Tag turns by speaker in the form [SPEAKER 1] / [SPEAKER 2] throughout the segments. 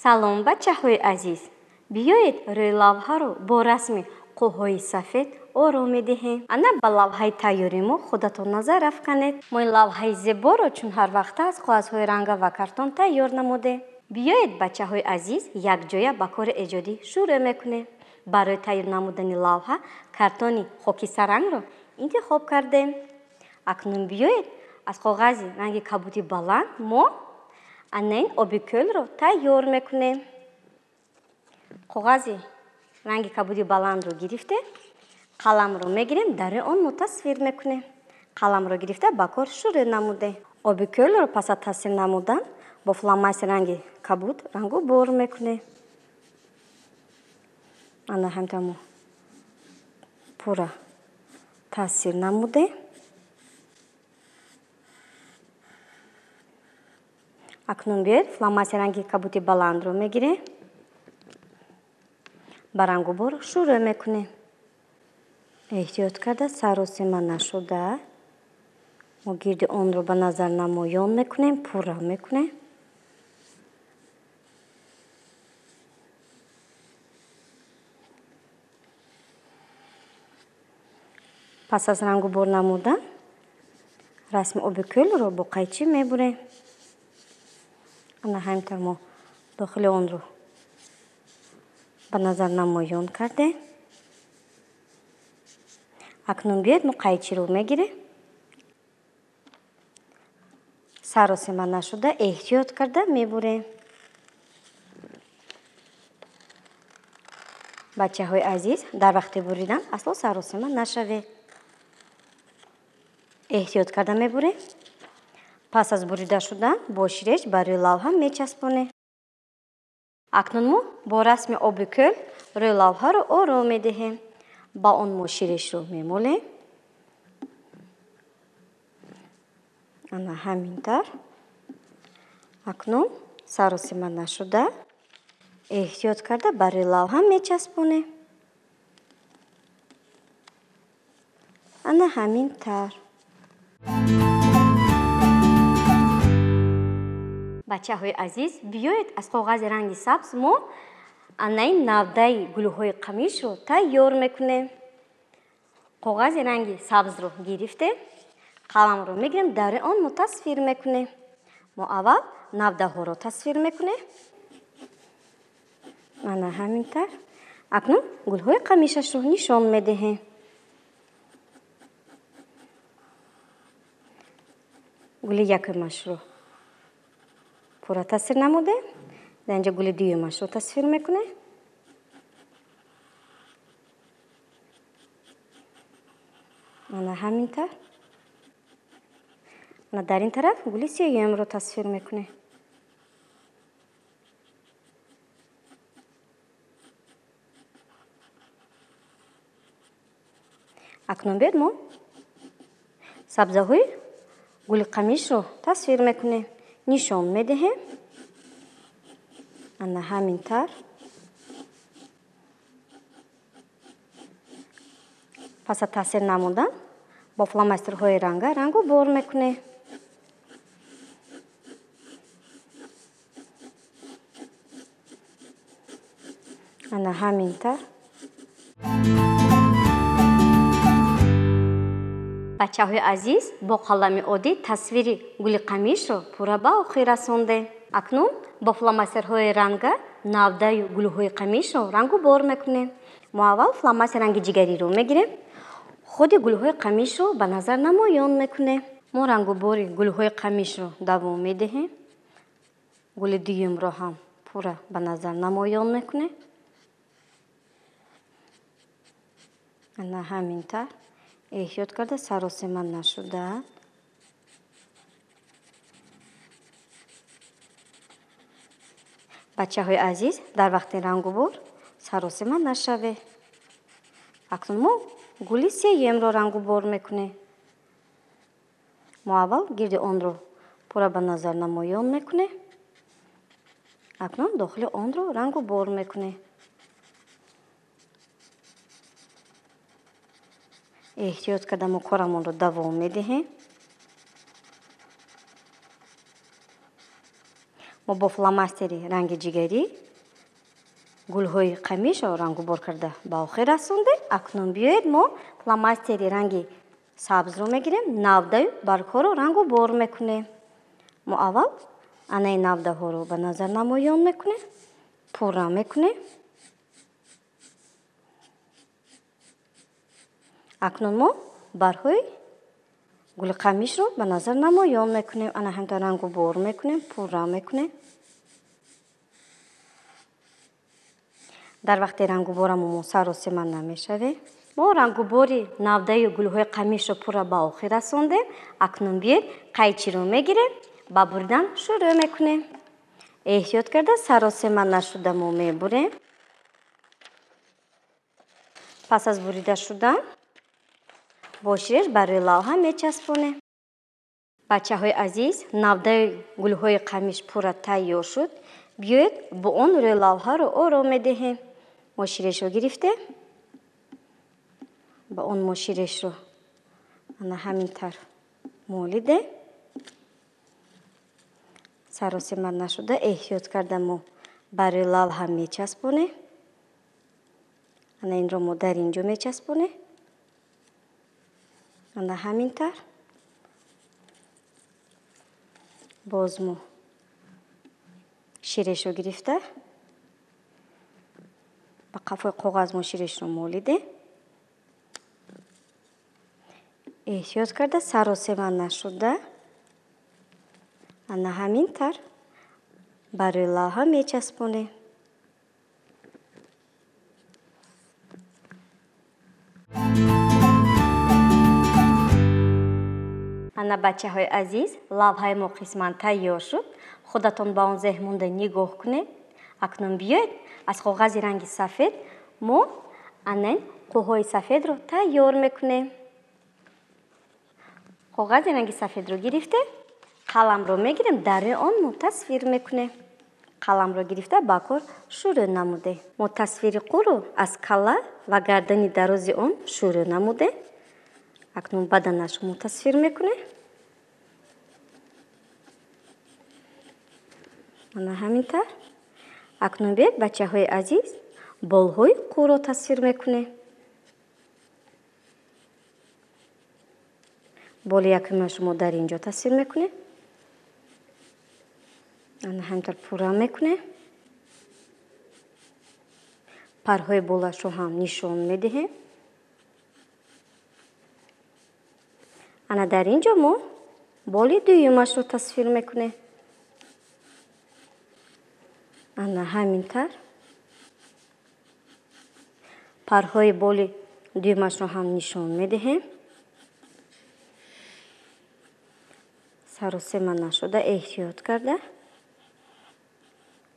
[SPEAKER 1] салом бачаҳои азиз, биёед рӯи лавҳаро бо расми қӯҳҳои сафед ором медиҳем. Ана ба лавҳаи тайёри мо худатон назар афканед. Мо ин лавҳаи зеборо чун ҳар вақта аз қоғазҳои ранга ва картон тайёр намудем. биёед бачаҳои азиз якҷоя ба кори эҷодӣ шурӯъ мекунем. барои тайёр намудани лавҳа картони хокисарангро интихоб кардем. акнун биёед аз қоғази ранги кабуди баланд мо анаин оби кӯлро тайёр мекунем. қоғази ранги кабуди баландро гирифте қаламро мегирем, дар он мо тасвир мекунем. қаламро гирифта ба кор шурӯъ намудем. оби кӯлро пас аз тасвир намудан бо фломастери ранги кабуд рангу бор мекунем. ана ҳамтар мо пурра тасвир намудем. акнун биёед фломастери ранги кабуди баландро мегирем, ба рангу бор шурӯъ мекунем. эҳтиёт карда саросима нашуда мо гирди онро ба назар намоён мекунем, пурра мекунем. пас аз рангу бор намудан расми оби кӯлро бо қайчи мебурем. ана ҳамтар мо дохили онро ба назар намоён кардем. акнун биёед мо қайчиро мегирем, саросима нашуда эҳтиёт карда мебурем. бачаҳои азиз, дар вақти буридан асло саросима нашавед. эҳтиёт карда мебурем. пас аз бурида шудан бо ширеч ба рӯи лавҳа мечаспонем. акнун мо бо расми оби кӯл рӯи лавҳаро ором медиҳем. ба он мо ширешро мемолем. ана ҳамин тар. акнун саросима нашуда эҳтиёт карда ба рӯи лавҳа мечаспонем. ана ҳамин тар. бачаҳои азиз, биёед аз қоғази ранги сабз мо анаин навдаи гулҳои қамишро тайёр мекунем. қоғази ранги сабзро гирифте қаламро мегирем, дар он мо тасвир мекунем. мо аввал навдаҳоро тасвир мекунем. ана ҳамин тар. акнун гулҳои қамишашро нишон медиҳем. гули якумашро пурра тасвир намудем. дар инҷа гули дуюмашро тасвир мекунем. ана ҳамин тар. ана дар ин тараф гули сеюмро тасвир мекунем. акнун биёед мо сабзаҳои гули қамишро тасвир мекунем, нишон медиҳем. ана ҳамин тар. пас аз тасвир намудан бо фломастерҳои ранга рангу бор мекунем. ана ҳамин тар. бачаҳои азиз, бо қалами оддӣ тасвири гули қамишро пурра ба охир расондем. акнун бо фломастерҳои ранга навдаю гулҳои қамишро рангу бор мекунем. мо аввал фломастери ранги ҷигариро мегирем, худи гулҳои қамишро ба назар намоён мекунем. мо рангу бори гулҳои қамишро давом медиҳем. гули дуюмро ҳам пурра ба назар намоён мекунем. ана ҳамин тар. эҳтиёт карда саросима нашуда бачаҳои азиз, дар вақти рангубор саросима нашавед. акнун мо гули сеюмро рангубор мекунем. мо аввал гирди онро пурра ба назар намоён мекунем. акнун дохили онро рангу бор мекунем. эҳтиёт карда мо корамонро давом медиҳем. мо бо фломастери ранги ҷигарӣ гулҳои қамишро рангубор карда ба охир расондем. Акнун биёед мо фломастери ранги сабзро мегирем, навдаю баргҳоро рангубор мекунем. мо аввал анаи навдаҳоро ба назар намоён мекунем, пурра мекунем. акнун мо баргҳои гули қамишро ба назар намоён мекунем. Ана ҳамта рангубор мекунем, пурра мекунем. дар вақти рангуборамон мо саросима намешавем. мо рангубори навдаи гулҳои қамишро пурра ба охир расондем. акнун биёед қайчиро мегирем, ба буридан шурӯъ мекунем. эҳтиёт карда саросима нашуда мо мебурем. пас аз бурида шудан бо ширеш ба рӯи лавҳа мечаспонем. бачаҳои азиз, навдаи гулҳои қамиш пурра тайёр шуд. биёед бо он рӯи лавҳаро ором медиҳем. мо ширешро гирифтем. ба он мо ширешро ана ҳамин тар молидем. саросима нашуда эҳтиёт карда мо ба рӯи лавҳа мечаспонем. ана инро мо дар инҷо мечаспонем. ана ҳамин тар. боз мо ширешро гирифта ба қафои коғаз мо ширешро молидем. эҳтиёт карда саросима нашуда ана ҳамин тар ба рӯи лавҳа мечаспонем. ана бачаҳои азиз, лавҳаи мо қисман тайёр шуд. худатон ба он зеҳмонда нигоҳ кунед. акнун биёед аз коғази ранги сафед мо анаин қӯҳҳои сафедро тайёр мекунем. коғази ранги сафедро гирифте қаламро мегирем, дар рӯи он мо тасвир мекунем. қаламро гирифта ба кор шурӯъ намудем. мо тасвири қӯро аз кала ва гардани дарози он шурӯъ намудем. акнун баданашро мо тасвир мекунем. ана ҳамин тар. акнун биёед бачаҳои азиз, болҳои қӯро тасвир мекунем. боли якумашро мо дар инҷо тасвир мекунем. ана ҳаминтар пурра мекунем. парҳои болашро ҳам нишон медиҳем. ана дар инҷо мо боли дуюмашро тасвир мекунем. ана ҳамин тар. парҳои боли дуюмашро ҳам нишон медиҳем. саросима нашуда эҳтиёт карда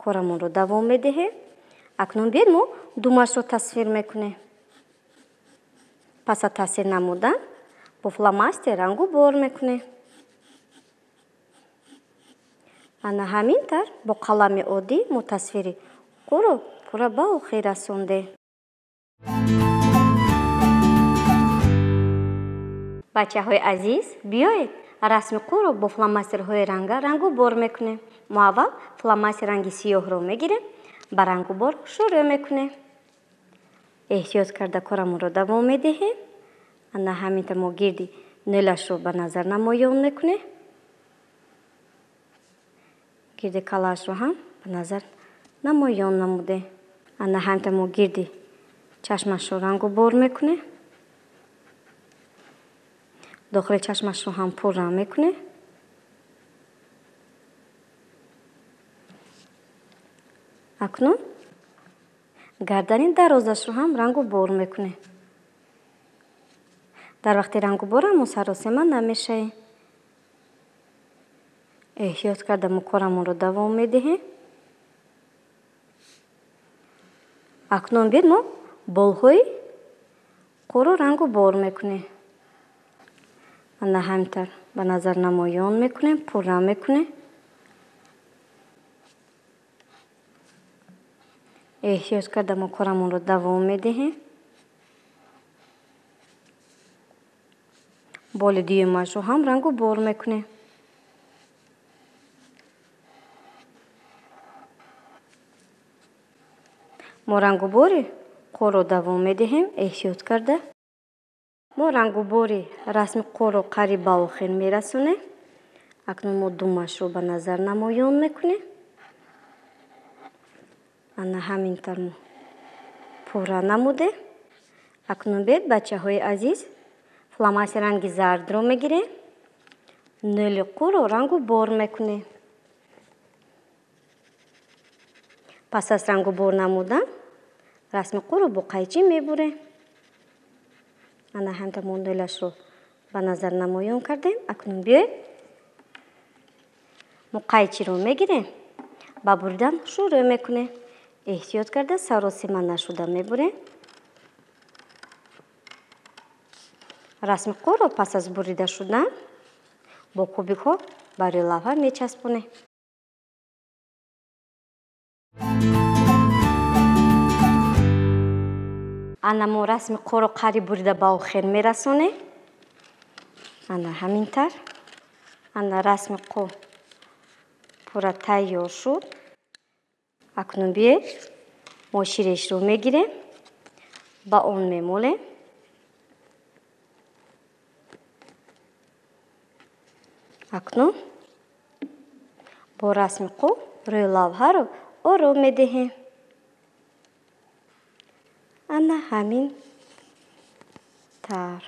[SPEAKER 1] корамонро давом медиҳем. акнун биёед мо думашро тасвир мекунем. пас аз тасвир намудан бо фломастер рангубор мекунем. ана ҳамин тар бо қалами оддӣ мо тасвири қӯро пурра ба охир расондем. бачаҳои азиз, биёед расми қӯро бо фломастерҳои ранга рангубор мекунем. мо аввал фломастер ранги сиёҳро мегирем, ба рангубор шурӯъ мекунем. эҳтиёт карда корамонро давом медиҳем. ана ҳаминта мо гирди нӯлашро ба назар намоён мекунем. гирди калаашро ҳам ба назар намоён намудем. ана ҳаминта мо гирди чашмашро рангубор мекунем. дохили чашмашро ҳам пурра мекунем. акнун гардани дарозашро ҳам рангубор мекунем. дар вақти рангуборам мо саросима намешавем. эҳтиёт карда мо корамонро давом медиҳем. акнун биёед мо болҳои қӯро рангубор мекунем. ана ҳаминтар ба назар намоён мекунем, пурра мекунем. эҳтиёт карда мо корамонро давом медиҳем. боли дуюмашро ҳам рангубор мекунем. мо рангубори қуро давом медиҳем эҳтиёт карда. мо рангубори расми қуро қариб ба охир мерасонем. акнун мо думашро ба назар намоён мекунем. ана ҳамин тавр мо пурра намудем. акнун бед бачаҳои азиз, фломастери ранги зардро мегирем. нӯли қуро рангу бор мекунем. пас аз рангу бор намудан расми қуро бо қайчи мебурем. ана ҳамта мо нӯлашро ба назар намоён кардем. акнун биёед мо қайчиро мегирем, ба буридан шурӯъ мекунем. эҳтиёт карда саросима нашуда мебурем. расми қуро пас аз бурида шудан бо кубикҳо ба рӯи лавҳа мечаспонем. ана мо расми қуро қариб бурида ба охир мерасонем. ана ҳамин тавр. ана расми қу пурра тайёр шуд. акнун биёед мо ширешро мегирем, ба он мемолем. акнун бо расми қу рӯи лавҳаро ором медиҳем. ана ҳамин тавр.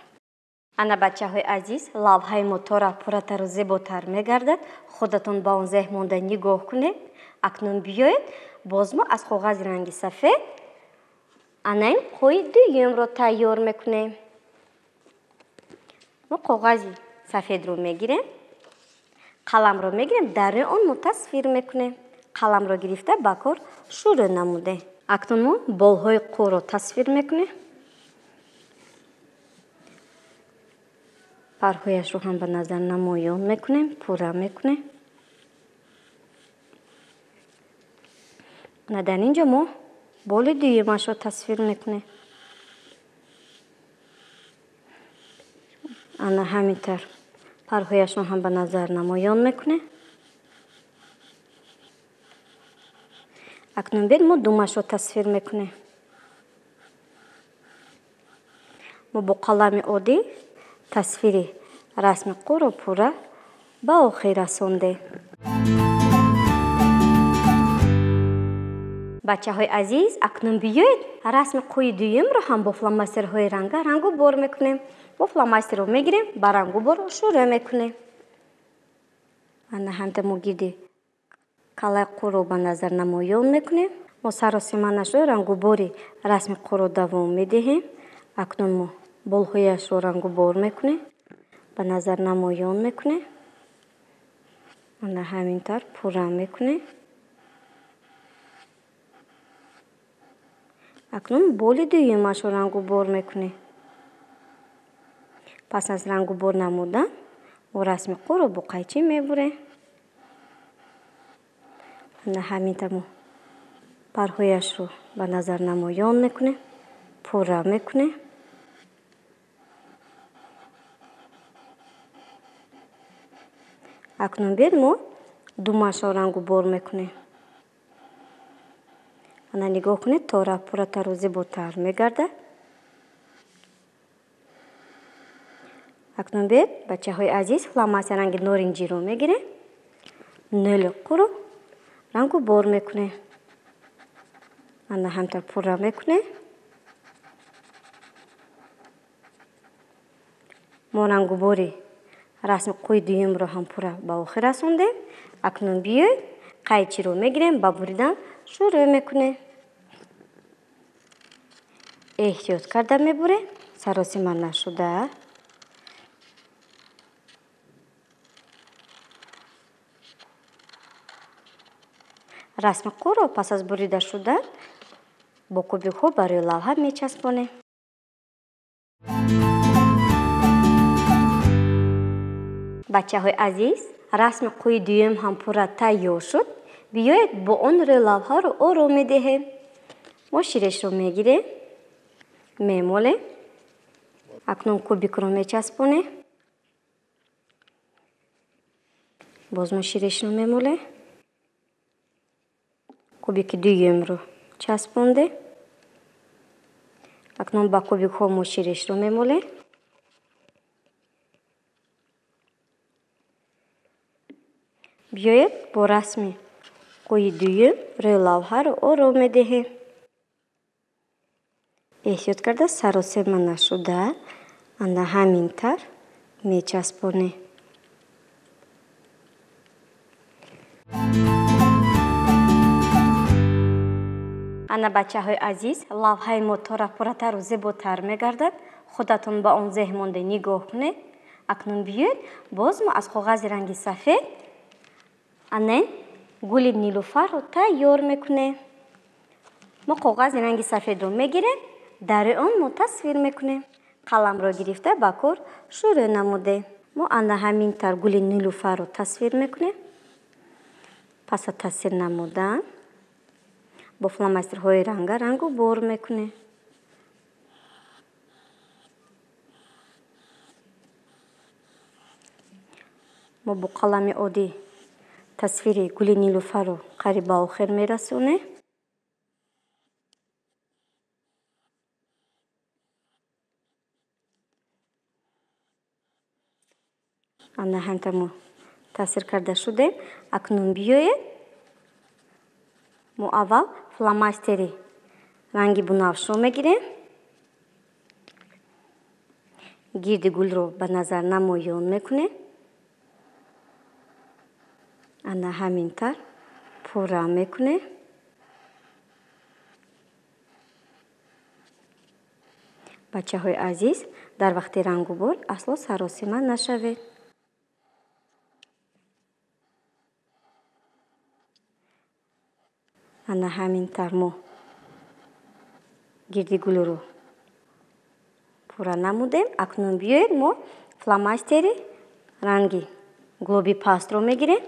[SPEAKER 1] ана бачаҳои азиз, лавҳаи мо тора пурратару зеботар мегардад. худатон ба он зеҳ монда нигоҳ кунед. акнун биёед боз мо аз коғази ранги сафед ана ин қуи дуюмро тайёр мекунем. мо коғази сафедро мегирем, қаламро мегирем, дар рӯи он мо тасвир мекунем. қаламро гирифта ба кор шурӯъ намудем. акнун мо болҳои қуро тасвир мекунем. парҳояшро ҳам ба назар намоён мекунем, пурра мекунем. ана дар инҷо мо боли дуюмашро тасвир мекунем. ана ҳамин тавр парҳояшро ҳам ба назар намоён мекунем. акнун бед мо думашро тасвир мекунем. мо бо қалами оддӣ тасвири расми қуро пурра ба охир расондем. бачаҳои азиз, акнун биёед расми қуи дуюмро ҳам бо фломастерҳои ранга рангу бор мекунем. бо фломастерро мегирем, ба рангу бор шурӯъ мекунем. ана ҳамта мо гирди калаи қуро ба назар намоён мекунем. мо саросиманашро рангу бори расми қуро давом медиҳем. акнун мо болҳояшро рангу бор мекунем, ба назар намоён мекунем. ана ҳамин тавр пурра мекунем. акнун боли дуюмашро рангу бор мекунем. пас аз рангу бор намудан мо расми қуро бо қайчи мебурем. ана ҳамин тавр мо парҳояшро ба назар намоён мекунем, пурра мекунем. акнун бед мо думашро рангу бор мекунем. ана нигоҳ кунед, тора пурратару зеботар мегардад. акнун бед бачаҳои азиз, фломастери ранги норинҷиро мегирем, нӯли қуро рангу бор мекунем. ана ҳамтар пурра мекунем. мо рангу бори расми қуи дуюмро ҳам пурра ба охир расондем. акнун биёед қайчиро мегирем, ба буридан шурӯъ мекунем. эҳтиёт карда мебурем, саросима нашуда. расми қуро пас аз бурида шудан бо кубикҳо ба рӯи лавҳа мечаспонем. бачаҳои азиз, расми қуи дуюм ҳам пурра тайёр шуд. биёед бо он рӯи лавҳаро ором медиҳем. мо ширешро мегирем, мемолем. акнун кубикро мечаспонем. боз мо ширешро мемолем. кубики дуюмро часпонде. акнун ба кубикҳо мо ширешро мемолем. биёед бо расми қӯи дуюм рӯи лавҳаро ором медиҳем. эҳтиёт карда саросема нашуда ана ҳамин тар мечаспонем. ана бачаҳои азиз, лавҳаи мо тора-пуратару зеботар мегардад. худатон ба он зеҳ монда нигоҳ кунед. акнун биёед боз мо аз коғази ранги сафед анен гули нилуфарро тайёр мекунем. мо коғази ранги сафедро мегирем, дар он мо тасвир мекунем. қаламро гирифта ба кор шурӯъ намудем. мо ана ҳамин тар гули нилуфарро тасвир мекунем. пас аз тасвир намудан бо фломастерҳои ранга рангу бор мекунем. мо бо қалами оддӣ тасвири гули нилуфарро қариб ба охир мерасонем. ана ҳамин мо тасвир карда шудем. акнун биёед мо аввал фломастери ранги бунавшо мегирем. гирди гулро ба назар намоён мекунем. ана ҳамин тар пурра мекунем. бачаҳои азиз, дар вақти рангубор асло саросима нашавед. ана ҳамин тар мо гирди гулро пурра намудем. акнун биёед мо фломастери ранги гулоби пастро мегирем.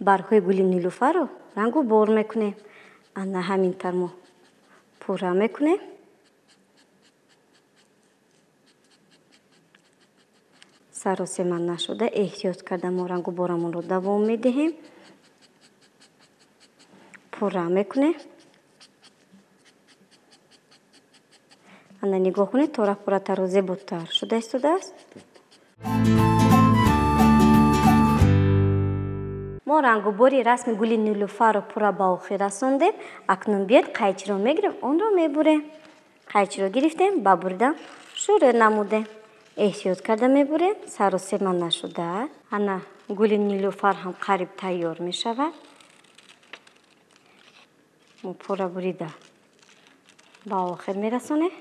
[SPEAKER 1] баргҳои гули нилуфарро рангу бор мекунем. ана ҳамин тар мо пурра мекунем. саросима нашуда эҳтиёт карда мо рангу борамонро давом медиҳем. пурра мекунем. ана нигоҳ кунед тора-пуратару зеботар шуда истодааст. мо рангубори расми гули нилуфарро пурра ба охир расондем. акнун биёед қайчиро мегирем, онро мебурем. қайчиро гирифтем, ба буридан шурӯъ намудем. эҳтиёт карда мебурем, саросема нашуда. ана гули нилуфар ҳам қариб тайёр мешавад. мо пурра бурида ба охир мерасонем.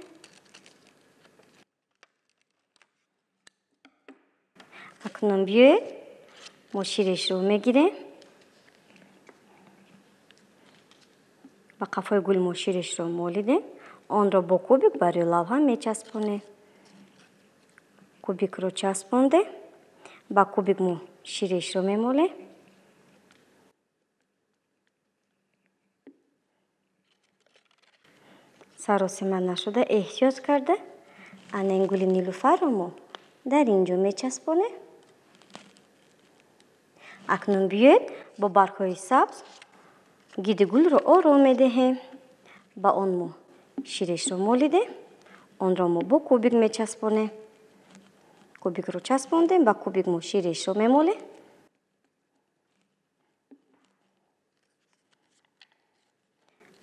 [SPEAKER 1] акнун биёед мо ширешро мегирем. ба қафои гул мо ширешро молидем. онро бо кубик ба рӯи лавҳа мечаспонем. кубикро часпондем. ба кубик мо ширешро мемолем. саросима нашуда эҳтиёт карда анен гули нилуфарро мо дар ин ҷо мечаспонем. акнун биёед бо баргҳои сабз гирди гулро ором медиҳем. ба он мо ширешро молидем. онро мо бо кубик мечаспонем. кубикро часпондем. ба кубик мо ширешро мемолем.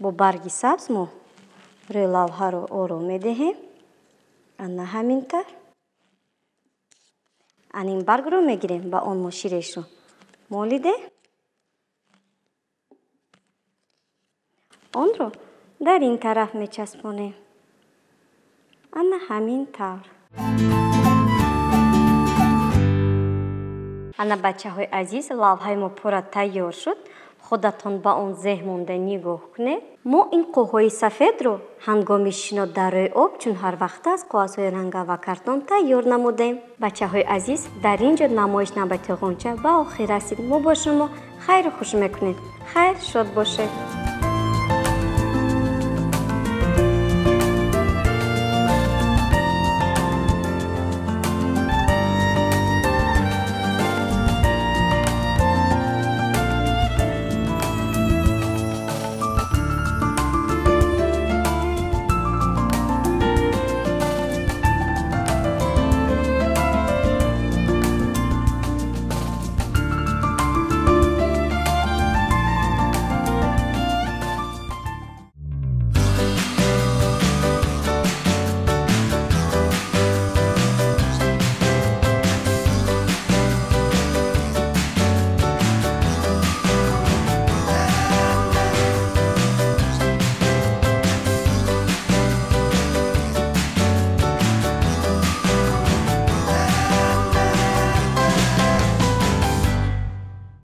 [SPEAKER 1] бо барги сабз мо рӯи лавҳаро ором медиҳем. ана ҳамин тар. анин баргро мегирем. ба он мо ширешро молидем. онро дар ин тараф мечаспонем. ана ҳамин тавр. ана бачаҳои азиз, лавҳаи мо пурра тайёр шуд. худатон ба он зеҳ монда нигоҳ кунед. мо ин қӯҳҳои сафедро ҳангоми шинод дар рӯи об чун ҳар вақта аз коғазҳои ранга ва картон тайёр намудем. бачаҳои азиз, дар ин ҷо намоиш навбати ғунча ба охир расид. мо бо шумо хайру хуш мекунем. хайр шод бошед.